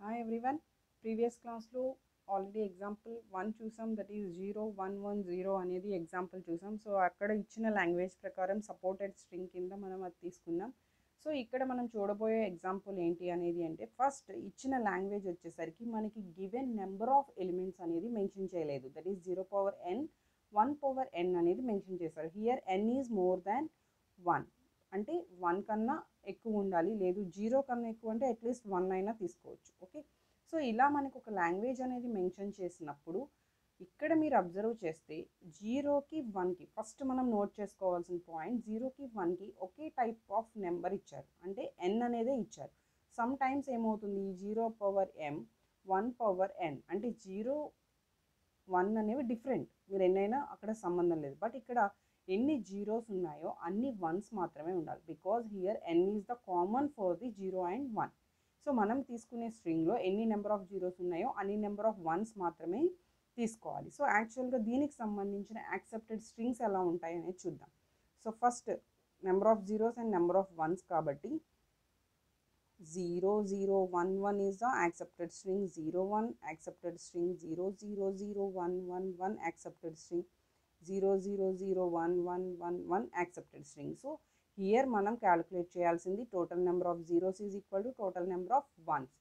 Hi everyone. Previous class లో already example 1 చూసాం, that is 0110 అనేది ఎగ్జాంపుల్ చూసాం. సో అక్కడ ఇచ్చిన లాంగ్వేజ్ ప్రకారం సపోర్టెడ్ స్ట్రింగ్ కింద మనం అది తీసుకున్నాం. సో ఇక్కడ మనం చూడబోయే ఎగ్జాంపుల్ ఏంటి అనేది అంటే, ఫస్ట్ ఇచ్చిన లాంగ్వేజ్ వచ్చేసరికి మనకి గివెన్ నెంబర్ ఆఫ్ ఎలిమెంట్స్ అనేది మెన్షన్ చేయలేదు. That is 0 power n 1 power n అనేది మెన్షన్ చేశారు. Here n is more than 1 అంటే 1 కన్నా ఎక్కువ ఉండాలి, లేదు 0 కన్నా ఎక్కువ అంటే అట్లీస్ట్ 1 అయినా తీసుకోవచ్చు. ఓకే, సో ఇలా మనకు ఒక లాంగ్వేజ్ అనేది మెన్షన్ చేసినప్పుడు ఇక్కడ మీరు అబ్జర్వ్ చేస్తే 0కి 1కి ఫస్ట్ మనం నోట్ చేసుకోవాల్సిన పాయింట్, 0కి 1కి ఒకే టైప్ ఆఫ్ నెంబర్ ఇచ్చారు, అంటే n అనేదే ఇచ్చారు. సమ్ టైమ్స్ ఏమవుతుంది, 0 పవర్ m 1 పవర్ n అంటే 0 1 అనేవి డిఫరెంట్, మీరు ఎన్నైనా అక్కడ సంబంధం లేదు. బట్ ఇక్కడ ఎన్ని జీరోస్ ఉన్నాయో అన్ని వన్స్ మాత్రమే ఉండాలి, because here n is the common for the 0 and 1. So మనం తీసుకునే స్ట్రింగ్లో ఎన్ని నెంబర్ ఆఫ్ జీరోస్ ఉన్నాయో అన్ని నెంబర్ ఆఫ్ వన్స్ మాత్రమే తీసుకోవాలి. సో యాక్చువల్గా దీనికి సంబంధించిన యాక్సెప్టెడ్ స్ట్రింగ్స్ ఎలా ఉంటాయి అనేది చూద్దాం. So first number of zeros and number of once కాబట్టి 0 0 1 1 is the accepted string, 0 1 accepted string, 0 0 0 1 1 1 accepted string, 0 0 0 1 1 1 1 accepted string. So here మనం క్యాలిక్యులేట్ చేయాల్సింది total number of zeros is equal to total number of once.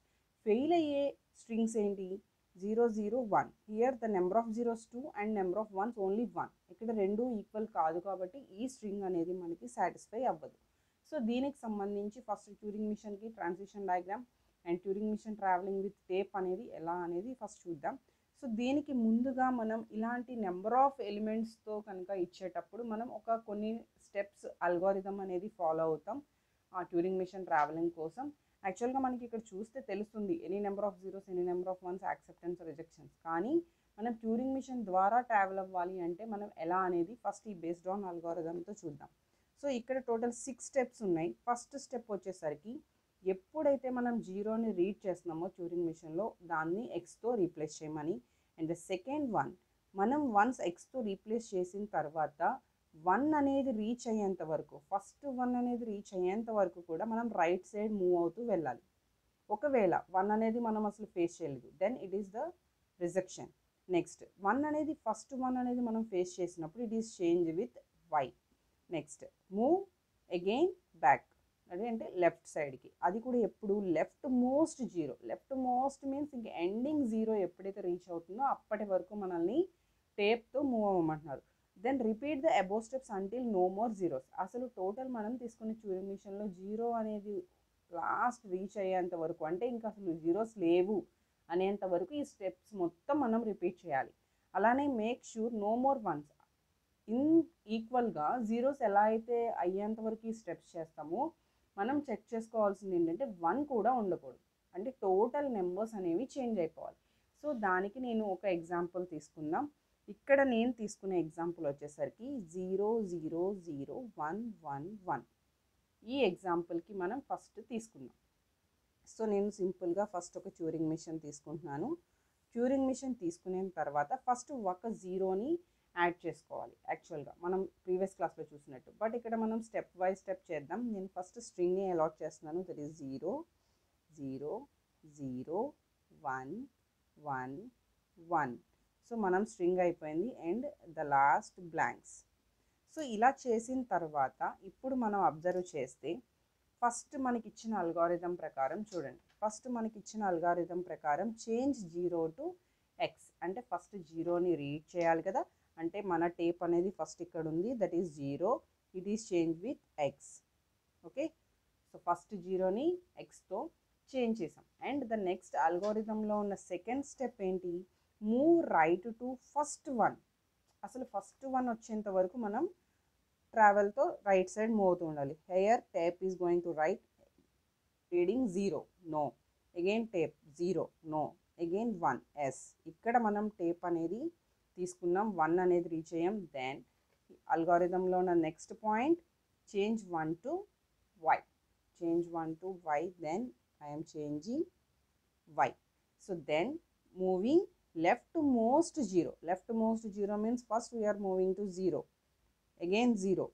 Fail అయ్యే strings ఏంటి, 0 0 1. Here the number of zeros 2 and number of once only 1. ఇక్కడ రెండు equal కాదు కాబట్టి ఈ string అనేది మనకి సాటిస్ఫై అవ్వదు. సో దీనికి సంబంధించి ఫస్ట్ ట్యూరింగ్ మిషన్కి transition diagram and Turing machine traveling with tape అనేది ఎలా అనేది ఫస్ట్ చూద్దాం. సో దీనికి ముందుగా మనం ఇలాంటి నెంబర్ ఆఫ్ ఎలిమెంట్స్తో కనుక ఇచ్చేటప్పుడు మనం ఒక కొన్ని స్టెప్స్ అల్గోరిథం అనేది ఫాలో అవుతాం ఆ ట్యూరింగ్ మిషన్ ట్రావెలింగ్ కోసం. యాక్చువల్గా మనకి ఇక్కడ చూస్తే తెలుస్తుంది any number of zeros any number of once acceptance rejections. కానీ మనం ట్యూరింగ్ మిషన్ ద్వారా ట్రావెల్ అవ్వాలి అంటే మనం ఎలా అనేది ఫస్ట్ ఈ బేస్డ్ ఆన్ అల్గోరిథంతో చూద్దాం. సో ఇక్కడ టోటల్ 6 స్టెప్స్ ఉన్నాయి. ఫస్ట్ స్టెప్ వచ్చేసరికి ఎప్పుడైతే మనం జీరోని రీడ్ చేస్తున్నామో ట్యూరింగ్ మిషన్లో దాన్ని ఎక్స్తో రీప్లేస్ చేయమని. అండ్ ద సెకండ్ వన్, మనం వన్స్ ఎక్స్తో రీప్లేస్ చేసిన తర్వాత 1 అనేది రీచ్ అయ్యేంత వరకు, ఫస్ట్ 1 అనేది రీచ్ అయ్యేంత వరకు కూడా మనం రైట్ సైడ్ మూవ్ అవుతూ వెళ్ళాలి. ఒకవేళ 1 అనేది మనం అసలు ఫేస్ చేయలేదు, then it is the rejection. Next 1 అనేది ఫస్ట్ 1 అనేది మనం ఫేస్ చేసినప్పుడు it is change with y. Next move again back, అంటే లెఫ్ట్ సైడ్కి, అది కూడా ఎప్పుడు left most zero. Left most means ఇంక ఎండింగ్ జీరో ఎప్పుడైతే రీచ్ అవుతుందో అప్పటి వరకు మనల్ని టేప్తో మూవ్ అవ్వమంటున్నారు. Then repeat the above steps until no more zeros. అసలు టోటల్ మనం తీసుకునే ట్యూరింగ్ మిషన్లో జీరో అనేది లాస్ట్ రీచ్ అయ్యేంత వరకు, అంటే ఇంకా అసలు జీరోస్ లేవు అనేంత వరకు ఈ స్టెప్స్ మొత్తం మనం రిపీట్ చేయాలి. అలానే make sure no more ones. In ఈక్వల్గా జీరోస్ ఎలా అయితే అయ్యేంత వరకు ఈ స్టెప్స్ చేస్తామో మనం చెక్ చేసుకోవాల్సింది ఏంటంటే 1 కూడా ఉండకూడదు, అంటే టోటల్ నెంబర్స్ అనేవి చేంజ్ అయిపోవాలి. సో దానికి నేను ఒక ఎగ్జాంపుల్ తీసుకుందాం. ఇక్కడ నేను తీసుకునే ఎగ్జాంపుల్ వచ్చేసరికి 0 0 0 1 1 1. ఈ ఎగ్జాంపుల్కి మనం ఫస్ట్ తీసుకుందాం. సో నేను సింపుల్గా ఫస్ట్ ఒక ట్యూరింగ్ మిషన్ తీసుకుంటున్నాను. ట్యూరింగ్ మిషన్ తీసుకునే తర్వాత ఫస్ట్ ఒక జీరోని యాడ్ చేసుకోవాలి, యాక్చువల్గా మనం ప్రీవియస్ క్లాస్లో చూసినట్టు. బట్ ఇక్కడ మనం స్టెప్ బై స్టెప్ చేద్దాం. నేను ఫస్ట్ స్ట్రింగ్ని అలాట్ చేస్తున్నాను, దట్ ఈస్ 0 0 0 1 1 1. సో మనం స్ట్రింగ్ అయిపోయింది and the last blanks. So ఇలా చేసిన తర్వాత ఇప్పుడు మనం అబ్జర్వ్ చేస్తే ఫస్ట్ మనకి ఇచ్చిన అల్గారిథం ప్రకారం చూడండి. ఫస్ట్ మనకి ఇచ్చిన అల్గారిథం ప్రకారం చేంజ్ 0 టు ఎక్స్, అంటే ఫస్ట్ జీరోని రీడ్ చేయాలి కదా. అంటే మన టేప్ అనేది ఫస్ట్ ఇక్కడ ఉంది, that is 0, it is change with x. Okay, so first జీరోని ఎక్స్తో చేంజ్ చేసాం. అండ్ ద నెక్స్ట్ అల్గోరిథంలో ఉన్న సెకండ్ స్టెప్ ఏంటి, మూవ్ రైట్ టు ఫస్ట్ 1. అసలు ఫస్ట్ 1 వచ్చేంత వరకు మనం ట్రావెల్తో రైట్ సైడ్ మూవ్ అవుతూ ఉండాలి. Here tape is going to right reading 0 no, again tape 0 no, again 1 yes. ఇక్కడ మనం టేప్ అనేది తీసుకున్నాం, 1 అనేది రీచ్ అయ్యాం. దెన్ అల్గారిథంలో ఉన్న next point change 1 to y, change 1 to y, then I'm changing y. So then moving left to most 0. Left to most 0 means first we are moving to 0, again 0,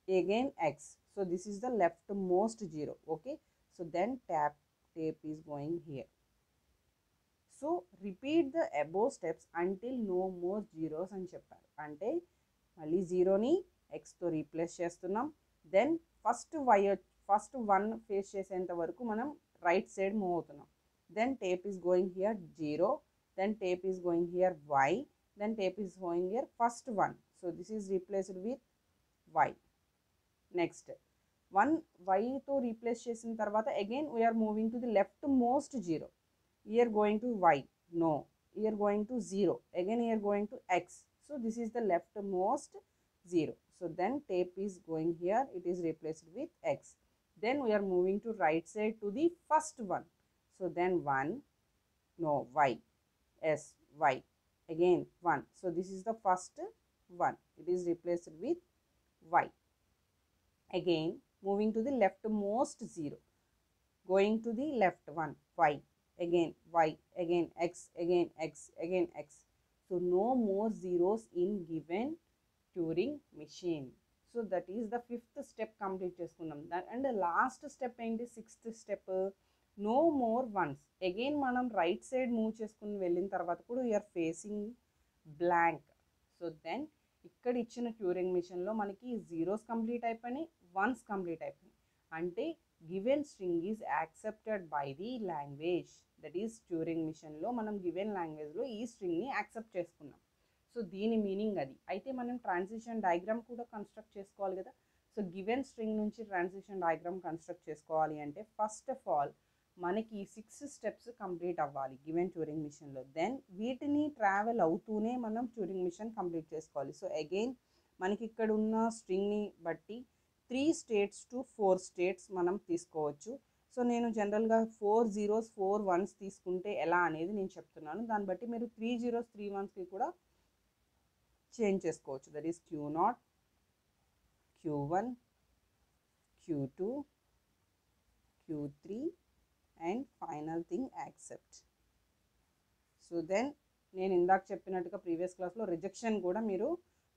again x. So this is the left to most 0. Okay, so then tape is going here. So repeat the above steps until no more zeros అని చెప్పారు. అంటే మళ్ళీ జీరోని ఎక్స్తో replace చేస్తున్నాం. Then first one face చేసేంత వరకు మనం రైట్ సైడ్ మూవ్ అవుతున్నాం. Then tape is going here 0, then tape is going here y, then tape is going here first 1. So this is replaced with y. Next 1 yతో replace చేసిన తర్వాత again we're moving to the left most 0. Here going to y, no. Here going to 0, again here going to x. So this is the leftmost 0. So then tape is going here, it is replaced with x. Then we are moving to right side to the first one. So then 1, no, y, s, y, again 1. So this is the first one, it is replaced with y. Again moving to the leftmost 0, going to the left one, y, again y, again x, again x, again x. So no more zeros in given Turing machine. So that is the 5th step complete చేసుకున్నాం. And the last step ఏంటి, 6th step, no more ones. Again మనం right side move చేసుకుని వెళ్ళిన తర్వాత కూడా we're facing blank. So then ఇక్కడ ఇచ్చిన Turing మిషన్లో మనకి జీరోస్ కంప్లీట్ అయిపోయినాయి, వన్స్ కంప్లీట్ అయిపోయినాయి. అంటే given string is accepted by the language. That is Turing మిషన్లో మనం గివెన్ లాంగ్వేజ్లో ఈ స్ట్రింగ్ని యాక్సెప్ట్ చేసుకున్నాం. సో దీని మీనింగ్ అది. అయితే మనం ట్రాన్సిషన్ డయాగ్రామ్ కూడా కన్స్ట్రక్ట్ చేసుకోవాలి కదా. సో గివెన్ స్ట్రింగ్ నుంచి ట్రాన్సిషన్ డయాగ్రామ్ కన్స్ట్రక్ట్ చేసుకోవాలి అంటే ఫస్ట్ ఆఫ్ ఆల్ మనకి 6 స్టెప్స్ కంప్లీట్ అవ్వాలి గివెన్ ట్యూరింగ్ మిషన్లో. దెన్ వీటిని ట్రావెల్ అవుతూనే మనం ట్యూరింగ్ మిషన్ కంప్లీట్ చేసుకోవాలి. సో అగైన్ మనకి ఇక్కడ ఉన్న స్ట్రింగ్ని బట్టి 3 states to 4 states మనం తీసుకోవచ్చు. సో నేను జనరల్గా 4 zeros 4 ones తీసుకుంటే ఎలా అనేది నేను చెప్తున్నాను. దాన్ని బట్టి మీరు 3 zeros 3 onesకి కూడా చేంజ్ చేసుకోవచ్చు. That is Q0, Q1, Q2, Q3 and final thing accept. So then నేను ఇందాక చెప్పినట్టుగా ప్రీవియస్ క్లాస్లో రిజెక్షన్ కూడా మీరు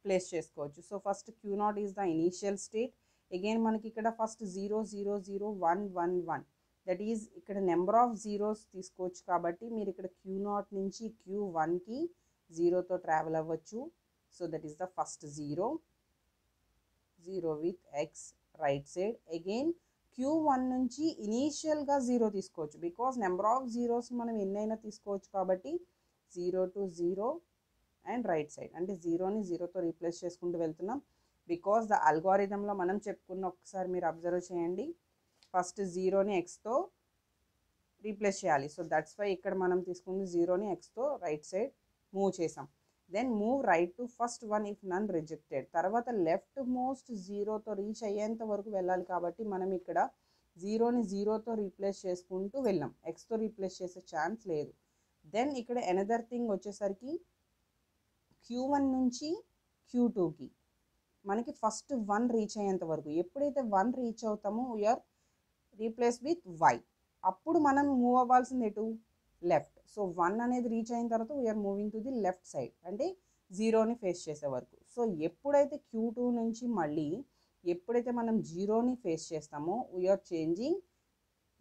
ప్లేస్ చేసుకోవచ్చు. So first Q0 is the initial state. Again మనకి ఇక్కడ ఫస్ట్ 0 0 0 1 1 1, దట్ ఈజ్ ఇక్కడ నెంబర్ ఆఫ్ జీరోస్ తీసుకోవచ్చు. కాబట్టి మీరు ఇక్కడ Q0 నుంచి Q1కి 0తో ట్రావెల్ అవ్వచ్చు. So that is the first 0 with X right side. Again Q1 నుంచి ఇనీషియల్గా 0 తీసుకోవచ్చు, బికాస్ నెంబర్ ఆఫ్ జీరోస్ మనం ఎన్నైనా తీసుకోవచ్చు. కాబట్టి 0 to 0 అండ్ రైట్ సైడ్, అంటే 0ని 0తో రీప్లేస్ చేసుకుంటూ వెళ్తున్నాం. బికాస్ ద అల్గోరిథంలో మనం చెప్పుకున్న ఒకసారి మీరు అబ్జర్వ్ చేయండి, ఫస్ట్ 0ని ఎక్స్తో రీప్లేస్ చేయాలి. సో దట్స్ వై ఇక్కడ మనం తీసుకుంది 0ని ఎక్స్తో రైట్ సైడ్ మూవ్ చేసాం. Then move right to first one if none rejected. తర్వాత లెఫ్ట్ మోస్ట్ 0తో రీచ్ అయ్యేంత వరకు వెళ్ళాలి. కాబట్టి మనం ఇక్కడ 0ని 0తో రీప్లేస్ చేసుకుంటూ వెళ్ళాం, ఎక్స్తో రీప్లేస్ చేసే ఛాన్స్ లేదు. దెన్ ఇక్కడ ఎనదర్ థింగ్ వచ్చేసరికి Q1 నుంచి Q2కి మనకి ఫస్ట్ 1 రీచ్ అయ్యేంత వరకు, ఎప్పుడైతే 1 రీచ్ అవుతామో వీఆర్ రీప్లేస్ విత్ y. అప్పుడు మనం మూవ్ అవ్వాల్సింది ఎటు, లెఫ్ట్. సో 1 అనేది రీచ్ అయిన తర్వాత we're moving to the left side, అంటే 0ని ఫేస్ చేసే వరకు. సో ఎప్పుడైతే Q2 నుంచి మళ్ళీ ఎప్పుడైతే మనం 0ని ఫేస్ చేస్తామో వీఆర్ చేంజింగ్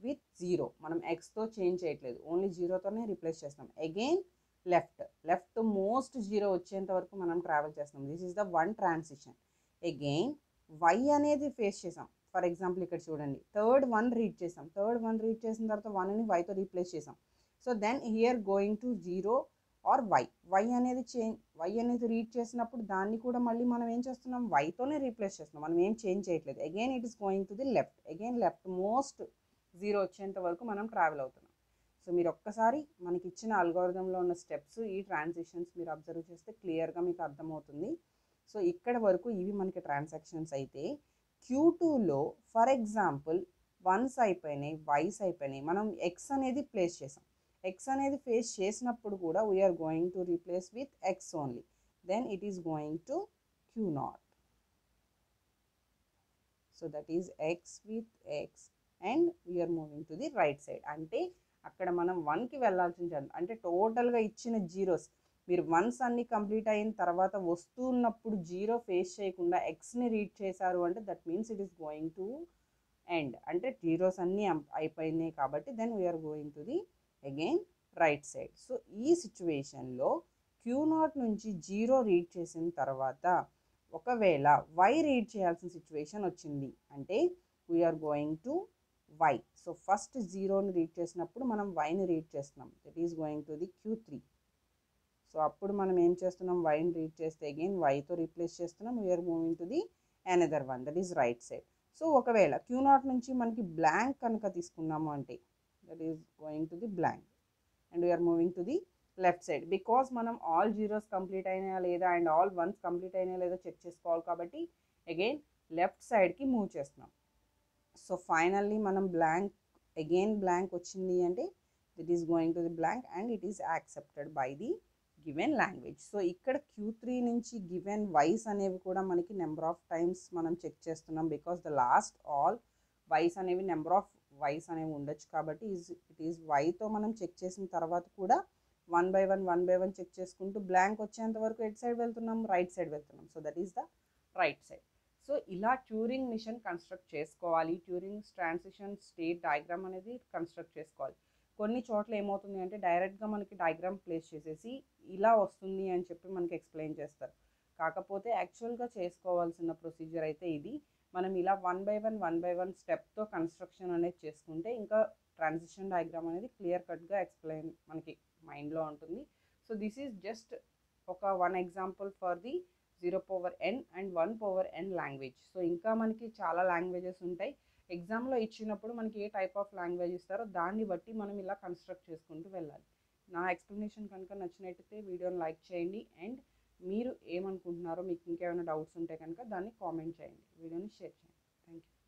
విత్ 0. మనం ఎక్స్తో చేంజ్ చేయట్లేదు, ఓన్లీ 0తోనే రీప్లేస్ చేస్తాం. అగైన్ లెఫ్ట్ మోస్ట్ 0 వచ్చేంత వరకు మనం ట్రావెల్ చేస్తాం. This is the one transition. Again y అనేది ఫేస్ చేసాం. ఫర్ ఎగ్జాంపుల్ ఇక్కడ చూడండి, థర్డ్ వన్ రీచ్ చేసాం. థర్డ్ వన్ రీచ్ చేసిన తర్వాత 1ని yతో రీప్లేస్ చేసాం. So then here going to 0 or y అనేది రీచ్ చేసినప్పుడు దాన్ని కూడా మళ్ళీ మనం ఏం చేస్తున్నాం, yతోనే రీప్లేస్ చేస్తున్నాం, మనం ఏం చేంజ్ చేయట్లేదు. Again it is going to the left. Again left most 0 వచ్చేంత వరకు మనం ట్రావెల్ అవుతున్నాం. సో మీరు ఒక్కసారి మనకి ఇచ్చిన అల్గోరిథంలో ఉన్న స్టెప్స్, ఈ ట్రాన్సిషన్స్ మీరు అబ్జర్వ్ చేస్తే క్లియర్గా మీకు అర్థమవుతుంది. సో ఇక్కడ వరకు ఇవి మనకి ట్రాన్సాక్షన్స్ అయితే, Q2లో ఫర్ ఎగ్జాంపుల్ 1s అయిపోయినాయి, y's అయిపోయినాయి, మనం x అనేది ప్లేస్ చేసాం. x అనేది ఫేస్ చేసినప్పుడు కూడా we're going to replace with x only. Then it is going to Q0. So that is x with x and we're moving to the right side. అంటే అక్కడ మనం 1కి వెళ్ళాల్సిన, అంటే టోటల్గా ఇచ్చిన జీరోస్ మీరు 1s అన్నీ కంప్లీట్ అయిన తర్వాత వస్తున్నప్పుడు 0 ఫేస్ చేయకుండా ఎక్స్ని రీడ్ చేశారు అంటే that means it is going to end, అంటే జీరోస్ అన్నీ అయిపోయినాయి. కాబట్టి then we're going to the again right side. So ఈ సిచ్యువేషన్లో Q0 నుంచి 0 రీడ్ చేసిన తర్వాత ఒకవేళ y రీడ్ చేయాల్సిన సిచ్యువేషన్ వచ్చింది అంటే we're going to y. So first 0ని రీడ్ చేసినప్పుడు మనం yని రీడ్ చేస్తున్నాం, that is going to the Q3. So అప్పుడు మనం ఏం చేస్తున్నాం, వైని రీడ్ చేస్తే అగైన్ వైతో రీప్లేస్ చేస్తున్నాం, we're moving to the another one, that is right side. So ఒకవేళ Q0 నుంచి మనకి బ్లాంక్ కనుక తీసుకున్నాము అంటే that is going to the blank and we're moving to the left side. Because మనం ఆల్ జీరోస్ కంప్లీట్ అయినా లేదా అండ్ ఆల్ వన్స్ కంప్లీట్ అయినా లేదా చెక్ చేసుకోవాలి కాబట్టి అగైన్ లెఫ్ట్ సైడ్కి మూవ్ చేస్తున్నాం. సో ఫైనల్లీ మనం బ్లాంక్ అగైన్ బ్లాంక్ వచ్చింది అంటే that is going to the blank and it is accepted by the given language. So ఇక్కడ Q3 నుంచి గివెన్ వైస్ అనేవి కూడా మనకి నెంబర్ ఆఫ్ టైమ్స్ మనం చెక్ చేస్తున్నాం because the last all y's అనేవి నెంబర్ ఆఫ్ వైస్ అనేవి ఉండొచ్చు కాబట్టి ఇట్ ఈస్ వైతో మనం చెక్ చేసిన తర్వాత కూడా వన్ బై వన్ చెక్ చేసుకుంటూ బ్లాంక్ వచ్చేంత వరకు ఎట్ సైడ్ వెళ్తున్నాం, రైట్ సైడ్ వెళ్తున్నాం. So that is the right side. So ఇలా ట్యూరింగ్ మిషన్ కన్స్ట్రక్ట్ చేసుకోవాలి, ట్యూరింగ్ ట్రాన్సిషన్ స్టేట్ డయాగ్రామ్ అనేది కన్స్ట్రక్ట్ చేసుకోవాలి. కొన్ని చోట్ల ఏమవుతుంది అంటే డైరెక్ట్గా మనకి డయాగ్రామ్ ప్లేస్ చేసేసి ఇలా వస్తుంది అని చెప్పి మనకి ఎక్స్ప్లెయిన్ చేస్తారు. కాకపోతే యాక్చువల్గా చేసుకోవాల్సిన ప్రొసీజర్ అయితే ఇది. మనం ఇలా వన్ బై వన్ స్టెప్తో కన్స్ట్రక్షన్ అనేది చేసుకుంటే ఇంకా ట్రాన్సిషన్ డయాగ్రామ్ అనేది క్లియర్ కట్గా ఎక్స్ప్లెయిన్ మనకి మైండ్లో ఉంటుంది. సో దిస్ ఈజ్ జస్ట్ ఒక one example for the 0n and 1n language. So ఇంకా మనకి చాలా లాంగ్వేజెస్ ఉంటాయి. ఎగ్జామ్లో ఇచ్చినప్పుడు మనకి ఏ టైప్ ఆఫ్ లాంగ్వేజ్ ఇస్తారో దాన్ని బట్టి మనం ఇలా కన్స్ట్రక్ట్ చేసుకుంటూ వెళ్ళాలి. నా ఎక్స్ప్లెనేషన్ కనుక నచ్చినట్టయితే వీడియోని లైక్ చేయండి అండ్ మీరు ఏమనుకుంటున్నారో మీకు ఇంకేమైనా డౌట్స్ ఉంటే కనుక దాన్ని కామెంట్ చేయండి, వీడియోని షేర్ చేయండి. Thank you.